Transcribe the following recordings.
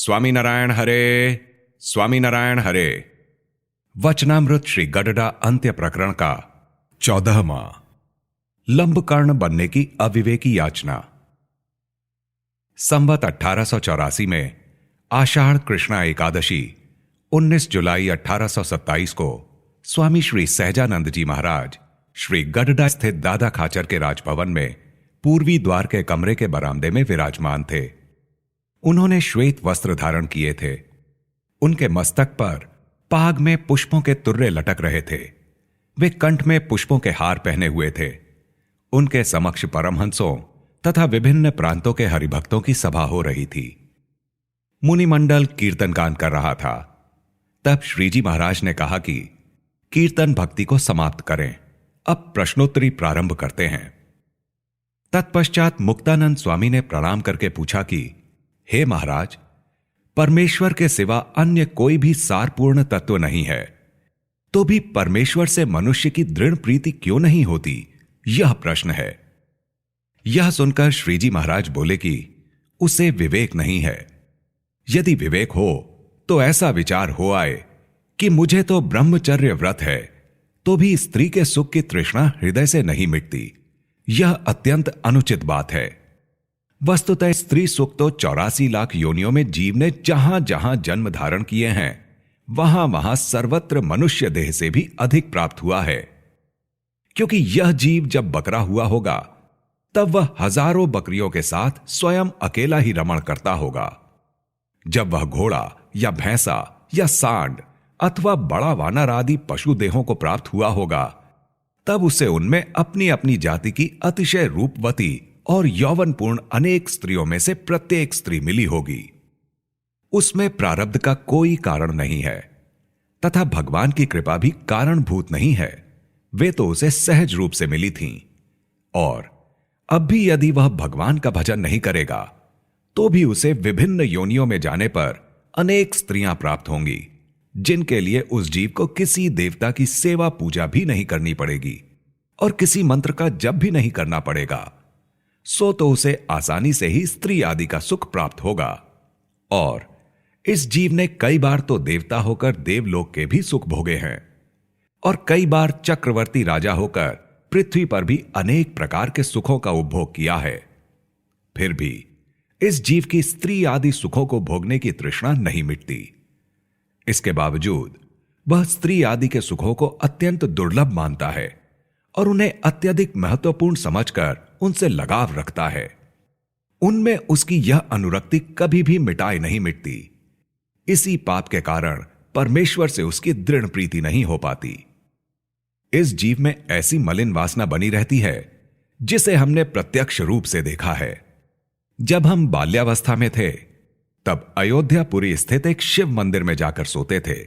स्वामीनारायण हरे, स्वामीनारायण हरे। वचनामृत श्री गडडा अंत्य प्रकरण का 14वां, लंबकर्ण बनने की अविवेकी याचना। संवत 1884 में आषाढ़ कृष्णा एकादशी 19 जुलाई 1827 को स्वामी श्री सहजानंद जी महाराज श्री गडडा स्थित दादा खाचर के राजभवन में पूर्वी द्वार के कमरे के बरामदे में विराजमान थे। उन्होंने श्वेत वस्त्र धारण किए थे। उनके मस्तक पर पाग में पुष्पों के तुर्रे लटक रहे थे। वे कंठ में पुष्पों के हार पहने हुए थे। उनके समक्ष परमहंसों तथा विभिन्न प्रांतों के हरिभक्तों की सभा हो रही थी। मुनिमंडल कीर्तन गान कर रहा था। तब श्रीजी महाराज ने कहा कि कीर्तन भक्ति को समाप्त करें, अब प्रश्नोत्तरी प्रारंभ करते हैं। तत्पश्चात मुक्तानंद स्वामी ने प्रणाम करके पूछा कि हे महाराज, परमेश्वर के सिवा अन्य कोई भी सारपूर्ण तत्व नहीं है, तो भी परमेश्वर से मनुष्य की दृढ़ प्रीति क्यों नहीं होती, यह प्रश्न है। यह सुनकर श्रीजी महाराज बोले कि उसे विवेक नहीं है। यदि विवेक हो तो ऐसा विचार हो आए कि मुझे तो ब्रह्मचर्य व्रत है, तो भी स्त्री के सुख की तृष्णा हृदय से नहीं मिटती। यह अत्यंत अनुचित बात है। वस्तुतः स्त्री सुख तो 84 लाख योनियों में जीव ने जहां जहां जन्म धारण किए हैं, वहां वहां सर्वत्र मनुष्य देह से भी अधिक प्राप्त हुआ है। क्योंकि यह जीव जब बकरा हुआ होगा, तब वह हजारों बकरियों के साथ स्वयं अकेला ही रमण करता होगा। जब वह घोड़ा या भैंसा या सांड अथवा बड़ा वानर आदि पशु देहों को प्राप्त हुआ होगा, तब उसे उनमें अपनी अपनी जाति की अतिशय रूपवती और यौवनपूर्ण अनेक स्त्रियों में से प्रत्येक स्त्री मिली होगी। उसमें प्रारब्ध का कोई कारण नहीं है तथा भगवान की कृपा भी कारणभूत नहीं है। वे तो उसे सहज रूप से मिली थीं। और अब भी यदि वह भगवान का भजन नहीं करेगा, तो भी उसे विभिन्न योनियों में जाने पर अनेक स्त्रियां प्राप्त होंगी, जिनके लिए उस जीव को किसी देवता की सेवा पूजा भी नहीं करनी पड़ेगी और किसी मंत्र का जप भी नहीं करना पड़ेगा। सो तो उसे आसानी से ही स्त्री आदि का सुख प्राप्त होगा। और इस जीव ने कई बार तो देवता होकर देवलोक के भी सुख भोगे हैं और कई बार चक्रवर्ती राजा होकर पृथ्वी पर भी अनेक प्रकार के सुखों का उपभोग किया है। फिर भी इस जीव की स्त्री आदि सुखों को भोगने की तृष्णा नहीं मिटती। इसके बावजूद वह स्त्री आदि के सुखों को अत्यंत दुर्लभ मानता है और उन्हें अत्यधिक महत्वपूर्ण समझकर उनसे लगाव रखता है। उनमें उसकी यह अनुरक्ति कभी भी मिटाई नहीं मिटती। इसी पाप के कारण परमेश्वर से उसकी दृढ़ प्रीति नहीं हो पाती। इस जीव में ऐसी मलिन वासना बनी रहती है, जिसे हमने प्रत्यक्ष रूप से देखा है। जब हम बाल्यावस्था में थे, तब अयोध्यापुरी स्थित एक शिव मंदिर में जाकर सोते थे।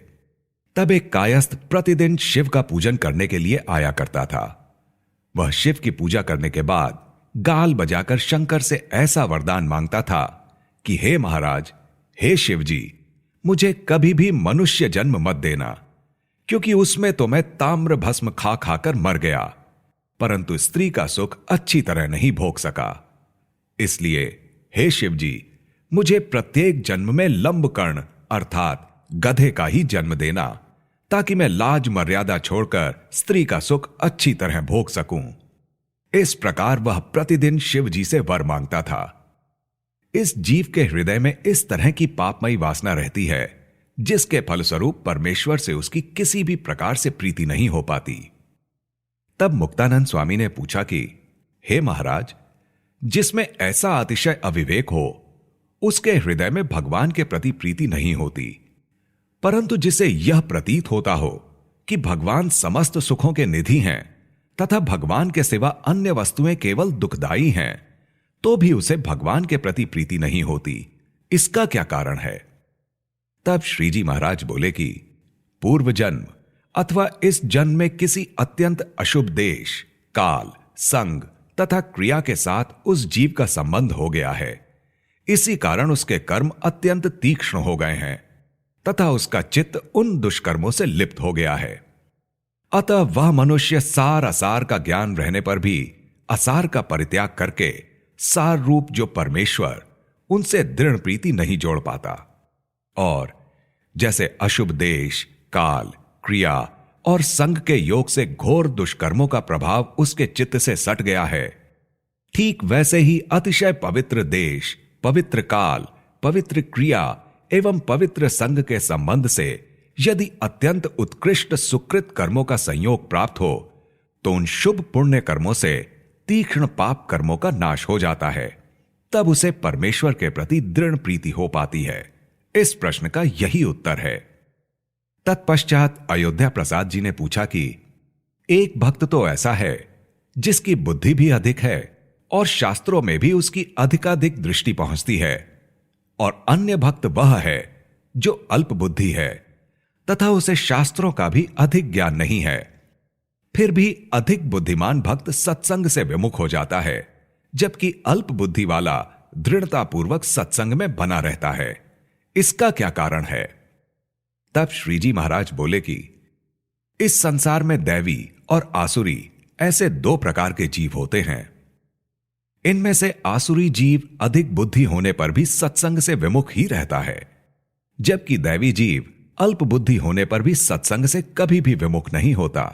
तब एक कायस्थ प्रतिदिन शिव का पूजन करने के लिए आया करता था। वह शिव की पूजा करने के बाद गाल बजाकर शंकर से ऐसा वरदान मांगता था कि हे महाराज, हे शिव जी, मुझे कभी भी मनुष्य जन्म मत देना, क्योंकि उसमें तो मैं ताम्र भस्म खा खाकर मर गया, परंतु स्त्री का सुख अच्छी तरह नहीं भोग सका। इसलिए हे शिव जी, मुझे प्रत्येक जन्म में लंबकर्ण अर्थात गधे का ही जन्म देना, ताकि मैं लाज मर्यादा छोड़कर स्त्री का सुख अच्छी तरह भोग सकूं। इस प्रकार वह प्रतिदिन शिव जी से वर मांगता था। इस जीव के हृदय में इस तरह की पापमयी वासना रहती है, जिसके फलस्वरूप परमेश्वर से उसकी किसी भी प्रकार से प्रीति नहीं हो पाती। तब मुक्तानंद स्वामी ने पूछा कि हे महाराज, जिसमें ऐसा अतिशय अविवेक हो, उसके हृदय में भगवान के प्रति प्रीति नहीं होती, परंतु जिसे यह प्रतीत होता हो कि भगवान समस्त सुखों के निधि हैं तथा भगवान के सिवा अन्य वस्तुएं केवल दुखदाई हैं, तो भी उसे भगवान के प्रति प्रीति नहीं होती। इसका क्या कारण है? तब श्रीजी महाराज बोले कि पूर्व जन्म अथवा इस जन्म में किसी अत्यंत अशुभ देश, काल, संग तथा क्रिया के साथ उस जीव का संबंध हो गया है। इसी कारण उसके कर्म अत्यंत तीक्ष्ण हो गए हैं तथा उसका चित्त उन दुष्कर्मों से लिप्त हो गया है। अतः वह मनुष्य सार असार का ज्ञान रहने पर भी असार का परित्याग करके सार रूप जो परमेश्वर, उनसे दृढ़ प्रीति नहीं जोड़ पाता। और जैसे अशुभ देश, काल, क्रिया और संग के योग से घोर दुष्कर्मों का प्रभाव उसके चित्त से सट गया है, ठीक वैसे ही अतिशय पवित्र देश, पवित्र काल, पवित्र क्रिया एवं पवित्र संग के संबंध से यदि अत्यंत उत्कृष्ट सुकृत कर्मों का संयोग प्राप्त हो तो उन शुभ पुण्य कर्मों से तीक्ष्ण पाप कर्मों का नाश हो जाता है। तब उसे परमेश्वर के प्रति दृढ़ प्रीति हो पाती है। इस प्रश्न का यही उत्तर है। तत्पश्चात अयोध्या प्रसाद जी ने पूछा कि एक भक्त तो ऐसा है जिसकी बुद्धि भी अधिक है और शास्त्रों में भी उसकी अधिकाधिक दृष्टि पहुंचती है, और अन्य भक्त वह है जो अल्प बुद्धि है तथा उसे शास्त्रों का भी अधिक ज्ञान नहीं है। फिर भी अधिक बुद्धिमान भक्त सत्संग से विमुख हो जाता है, जबकि अल्प बुद्धि वाला दृढ़तापूर्वक सत्संग में बना रहता है। इसका क्या कारण है? तब श्रीजी महाराज बोले कि इस संसार में दैवी और आसुरी ऐसे दो प्रकार के जीव होते हैं। इनमें से आसुरी जीव अधिक बुद्धि होने पर भी सत्संग से विमुख ही रहता है, जबकि दैवी जीव अल्प बुद्धि होने पर भी सत्संग से कभी भी विमुख नहीं होता।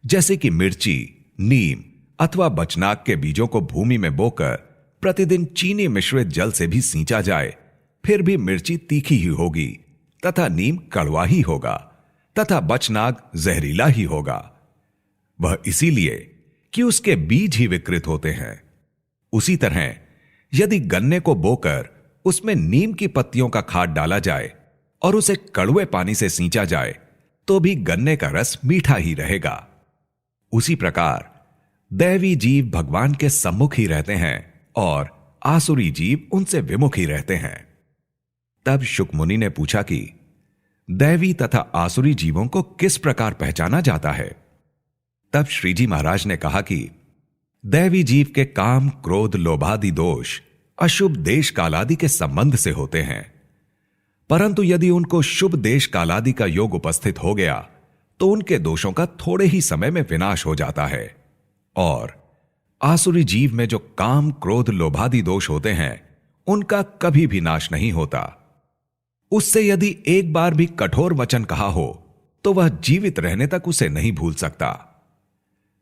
जैसे कि मिर्ची, नीम अथवा बचनाक के बीजों को भूमि में बोकर प्रतिदिन चीनी मिश्रित जल से भी सींचा जाए, फिर भी मिर्ची तीखी ही होगी तथा नीम कड़वा ही होगा तथा बचनाग जहरीला ही होगा। वह इसीलिए कि उसके बीज ही विकृत होते हैं। उसी तरह यदि गन्ने को बोकर उसमें नीम की पत्तियों का खाद डाला जाए और उसे कड़वे पानी से सींचा जाए तो भी गन्ने का रस मीठा ही रहेगा। उसी प्रकार दैवी जीव भगवान के सम्मुख ही रहते हैं और आसुरी जीव उनसे विमुख ही रहते हैं। तब शुक मुनि ने पूछा कि दैवी तथा आसुरी जीवों को किस प्रकार पहचाना जाता है? तब श्रीजी महाराज ने कहा कि दैवी जीव के काम, क्रोध, लोभादि दोष अशुभ देश कालादि के संबंध से होते हैं, परंतु यदि उनको शुभ देश कालादि का योग उपस्थित हो गया तो उनके दोषों का थोड़े ही समय में विनाश हो जाता है। और आसुरी जीव में जो काम, क्रोध, लोभादि दोष होते हैं उनका कभी भी नाश नहीं होता। उससे यदि एक बार भी कठोर वचन कहा हो तो वह जीवित रहने तक उसे नहीं भूल सकता।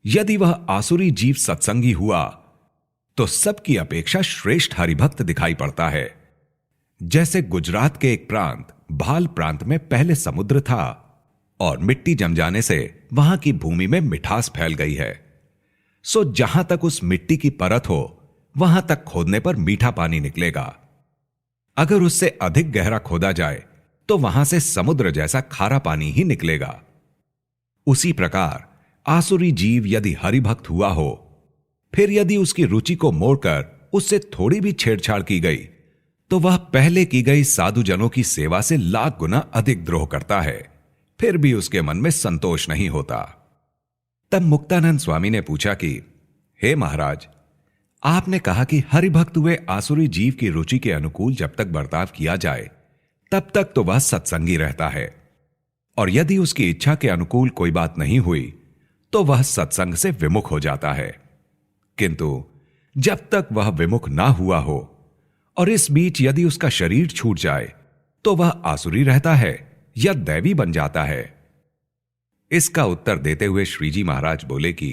यदि वह आसुरी जीव सत्संगी हुआ तो सबकी अपेक्षा श्रेष्ठ हरिभक्त दिखाई पड़ता है। जैसे गुजरात के एक प्रांत भाल प्रांत में पहले समुद्र था और मिट्टी जम जाने से वहां की भूमि में मिठास फैल गई है, सो जहां तक उस मिट्टी की परत हो वहां तक खोदने पर मीठा पानी निकलेगा। अगर उससे अधिक गहरा खोदा जाए तो वहां से समुद्र जैसा खारा पानी ही निकलेगा। उसी प्रकार आसुरी जीव यदि हरिभक्त हुआ हो, फिर यदि उसकी रुचि को मोड़कर उससे थोड़ी भी छेड़छाड़ की गई तो वह पहले की गई साधुजनों की सेवा से लाख गुना अधिक द्रोह करता है, फिर भी उसके मन में संतोष नहीं होता। तब मुक्तानंद स्वामी ने पूछा कि हे महाराज, आपने कहा कि हरिभक्त हुए आसुरी जीव की रुचि के अनुकूल जब तक बर्ताव किया जाए तब तक तो वह सत्संगी रहता है, और यदि उसकी इच्छा के अनुकूल कोई बात नहीं हुई तो वह सत्संग से विमुख हो जाता है। किंतु जब तक वह विमुख ना हुआ हो और इस बीच यदि उसका शरीर छूट जाए तो वह आसुरी रहता है या दैवी बन जाता है। इसका उत्तर देते हुए श्रीजी महाराज बोले कि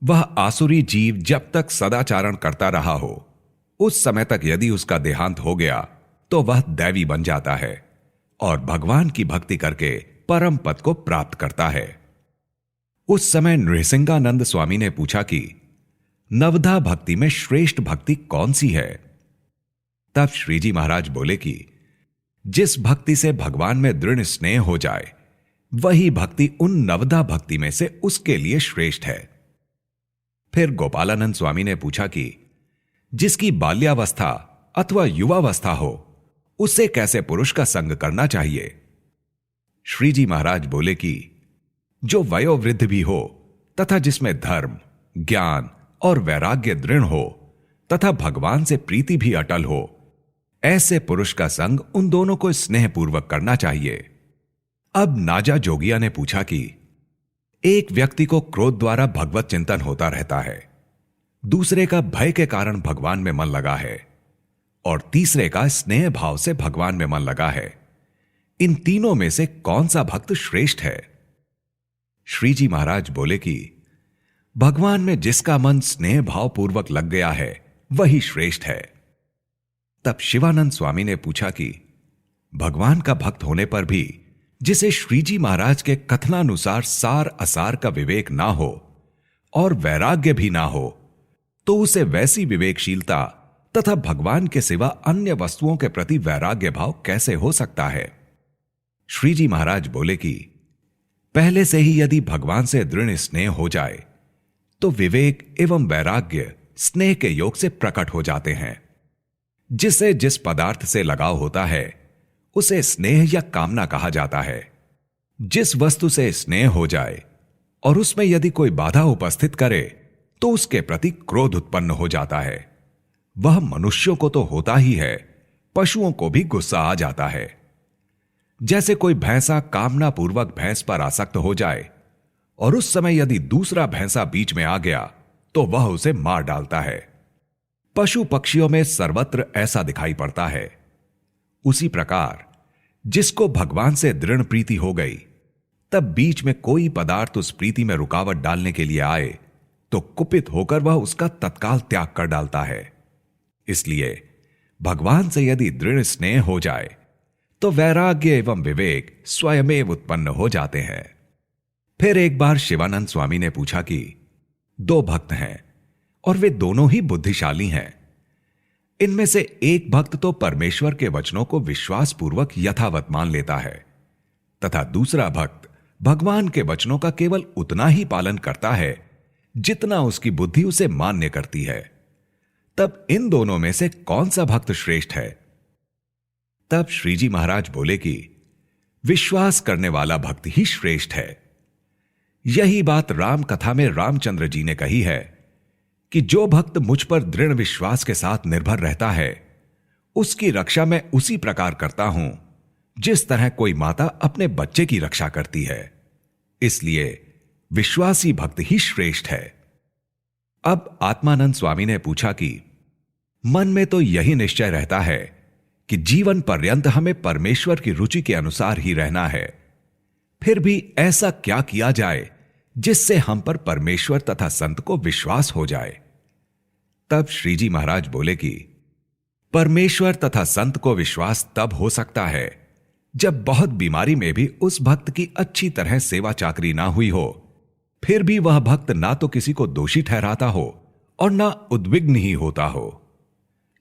वह आसुरी जीव जब तक सदाचारण करता रहा हो उस समय तक यदि उसका देहांत हो गया तो वह दैवी बन जाता है और भगवान की भक्ति करके परम पद को प्राप्त करता है। उस समय नृसिंगानंद स्वामी ने पूछा कि नवधा भक्ति में श्रेष्ठ भक्ति कौन सी है? तब श्रीजी महाराज बोले कि जिस भक्ति से भगवान में दृढ़ स्नेह हो जाए वही भक्ति उन नवधा भक्ति में से उसके लिए श्रेष्ठ है। फिर गोपालानंद स्वामी ने पूछा कि जिसकी बाल्यावस्था अथवा युवावस्था हो उसे कैसे पुरुष का संग करना चाहिए? श्रीजी महाराज बोले कि जो वयोवृद्ध भी हो तथा जिसमें धर्म, ज्ञान और वैराग्य दृढ़ हो तथा भगवान से प्रीति भी अटल हो, ऐसे पुरुष का संग उन दोनों को स्नेहपूर्वक करना चाहिए। अब नाजा जोगिया ने पूछा कि एक व्यक्ति को क्रोध द्वारा भगवत चिंतन होता रहता है, दूसरे का भय के कारण भगवान में मन लगा है, और तीसरे का स्नेह भाव से भगवान में मन लगा है। इन तीनों में से कौन सा भक्त श्रेष्ठ है? श्री जी महाराज बोले कि भगवान में जिसका मन स्नेह भाव पूर्वक लग गया है वही श्रेष्ठ है। तब शिवानंद स्वामी ने पूछा कि भगवान का भक्त होने पर भी जिसे श्री जी महाराज के कथनानुसार सार असार का विवेक ना हो और वैराग्य भी ना हो, तो उसे वैसी विवेकशीलता तथा भगवान के सिवा अन्य वस्तुओं के प्रति वैराग्य भाव कैसे हो सकता है? श्री जी महाराज बोले कि पहले से ही यदि भगवान से दृढ़ स्नेह हो जाए तो विवेक एवं वैराग्य स्नेह के योग से प्रकट हो जाते हैं। जिसे जिस पदार्थ से लगाव होता है उसे स्नेह या कामना कहा जाता है। जिस वस्तु से स्नेह हो जाए और उसमें यदि कोई बाधा उपस्थित करे तो उसके प्रति क्रोध उत्पन्न हो जाता है। वह मनुष्यों को तो होता ही है, पशुओं को भी गुस्सा आ जाता है। जैसे कोई भैंसा कामना पूर्वक भैंस पर आसक्त हो जाए और उस समय यदि दूसरा भैंसा बीच में आ गया तो वह उसे मार डालता है। पशु पक्षियों में सर्वत्र ऐसा दिखाई पड़ता है। उसी प्रकार जिसको भगवान से दृढ़ प्रीति हो गई, तब बीच में कोई पदार्थ उस प्रीति में रुकावट डालने के लिए आए तो कुपित होकर वह उसका तत्काल त्याग कर डालता है। इसलिए भगवान से यदि दृढ़ स्नेह हो जाए तो वैराग्य एवं विवेक स्वयमेव उत्पन्न हो जाते हैं। फिर एक बार शिवानंद स्वामी ने पूछा कि दो भक्त हैं और वे दोनों ही बुद्धिशाली हैं। इनमें से एक भक्त तो परमेश्वर के वचनों को विश्वास पूर्वक यथावत मान लेता है तथा दूसरा भक्त भगवान के वचनों का केवल उतना ही पालन करता है जितना उसकी बुद्धि उसे मान्य करती है। तब इन दोनों में से कौन सा भक्त श्रेष्ठ है? तब श्री जी महाराज बोले कि विश्वास करने वाला भक्त ही श्रेष्ठ है। यही बात राम कथा में रामचंद्र जी ने कही है कि जो भक्त मुझ पर दृढ़ विश्वास के साथ निर्भर रहता है उसकी रक्षा मैं उसी प्रकार करता हूं जिस तरह कोई माता अपने बच्चे की रक्षा करती है। इसलिए विश्वासी भक्त ही श्रेष्ठ है। अब आत्मानंद स्वामी ने पूछा कि मन में तो यही निश्चय रहता है कि जीवन पर्यंत हमें परमेश्वर की रुचि के अनुसार ही रहना है, फिर भी ऐसा क्या किया जाए जिससे हम पर परमेश्वर तथा संत को विश्वास हो जाए? तब श्री जी महाराज बोले कि परमेश्वर तथा संत को विश्वास तब हो सकता है जब बहुत बीमारी में भी उस भक्त की अच्छी तरह सेवा चाकरी ना हुई हो, फिर भी वह भक्त ना तो किसी को दोषी ठहराता हो और ना उद्विग्न ही होता हो,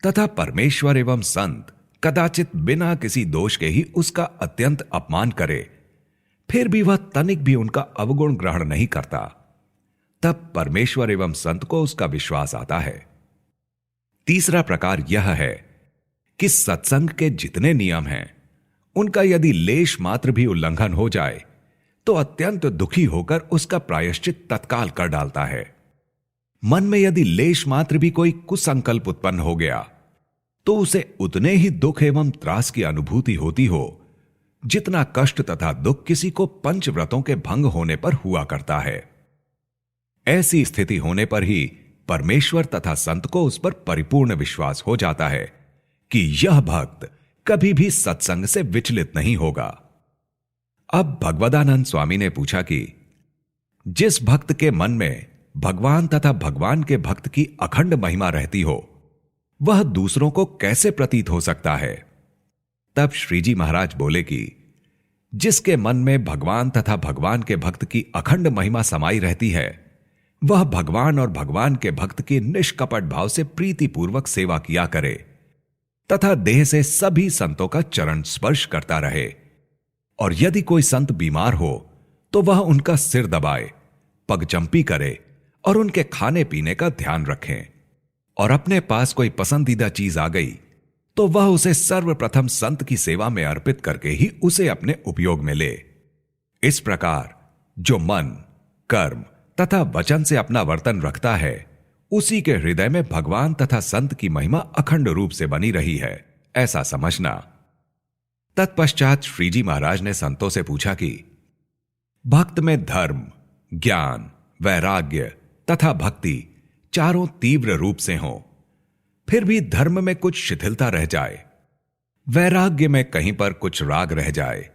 तथा परमेश्वर एवं संत कदाचित बिना किसी दोष के ही उसका अत्यंत अपमान करे, फिर भी वह तनिक भी उनका अवगुण ग्रहण नहीं करता। तब परमेश्वर एवं संत को उसका विश्वास आता है। तीसरा प्रकार यह है कि सत्संग के जितने नियम हैं उनका यदि लेश मात्र भी उल्लंघन हो जाए तो अत्यंत दुखी होकर उसका प्रायश्चित तत्काल कर डालता है। मन में यदि लेश मात्र भी कोई कुसंकल्प उत्पन्न हो गया तो उसे उतने ही दुख एवं त्रास की अनुभूति होती हो जितना कष्ट तथा दुख किसी को पंचव्रतों के भंग होने पर हुआ करता है। ऐसी स्थिति होने पर ही परमेश्वर तथा संत को उस पर परिपूर्ण विश्वास हो जाता है कि यह भक्त कभी भी सत्संग से विचलित नहीं होगा। अब भगवदानंद स्वामी ने पूछा कि जिस भक्त के मन में भगवान तथा भगवान के भक्त की अखंड महिमा रहती हो वह दूसरों को कैसे प्रतीत हो सकता है? तब श्री जी महाराज बोले कि जिसके मन में भगवान तथा भगवान के भक्त की अखंड महिमा समाई रहती है वह भगवान और भगवान के भक्त की निष्कपट भाव से प्रीतिपूर्वक सेवा किया करे तथा देह से सभी संतों का चरण स्पर्श करता रहे, और यदि कोई संत बीमार हो तो वह उनका सिर दबाए, पगचंपी करे और उनके खाने पीने का ध्यान रखें, और अपने पास कोई पसंदीदा चीज आ गई तो वह उसे सर्वप्रथम संत की सेवा में अर्पित करके ही उसे अपने उपयोग में ले। इस प्रकार जो मन, कर्म तथा वचन से अपना वर्तन रखता है उसी के हृदय में भगवान तथा संत की महिमा अखंड रूप से बनी रही है, ऐसा समझना। तत्पश्चात श्री जी महाराज ने संतों से पूछा कि भक्त में धर्म, ज्ञान, वैराग्य तथा भक्ति चारों तीव्र रूप से हों, फिर भी धर्म में कुछ शिथिलता रह जाए, वैराग्य में कहीं पर कुछ राग रह जाए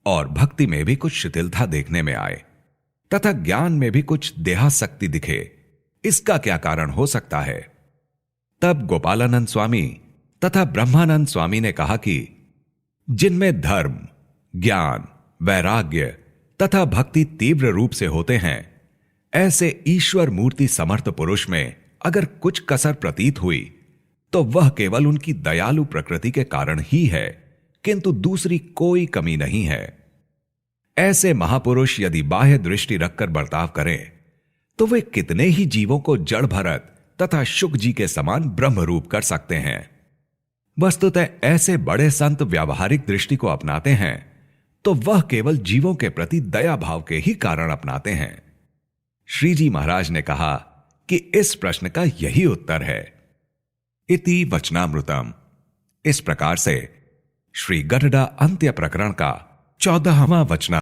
और भक्ति में भी कुछ शिथिलता देखने में आए तथा ज्ञान में भी कुछ देहासक्ति दिखे, इसका क्या कारण हो सकता है? तब गोपालानंद स्वामी तथा ब्रह्मानंद स्वामी ने कहा कि जिनमें धर्म, ज्ञान, वैराग्य तथा भक्ति तीव्र रूप से होते हैं, ऐसे ईश्वर मूर्ति समर्थ पुरुष में अगर कुछ कसर प्रतीत हुई तो वह केवल उनकी दयालु प्रकृति के कारण ही है, किंतु दूसरी कोई कमी नहीं है। ऐसे महापुरुष यदि बाह्य दृष्टि रखकर बर्ताव करें तो वे कितने ही जीवों को जड़ भरत तथा शुक जी के समान ब्रह्म रूप कर सकते हैं। वस्तुतः ऐसे बड़े संत व्यावहारिक दृष्टि को अपनाते हैं तो वह केवल जीवों के प्रति दया भाव के ही कारण अपनाते हैं। श्री जी महाराज ने कहा कि इस प्रश्न का यही उत्तर है। इति वचनामृतम। इस प्रकार से श्री गडडा अंत्य प्रकरण का 14वां वचना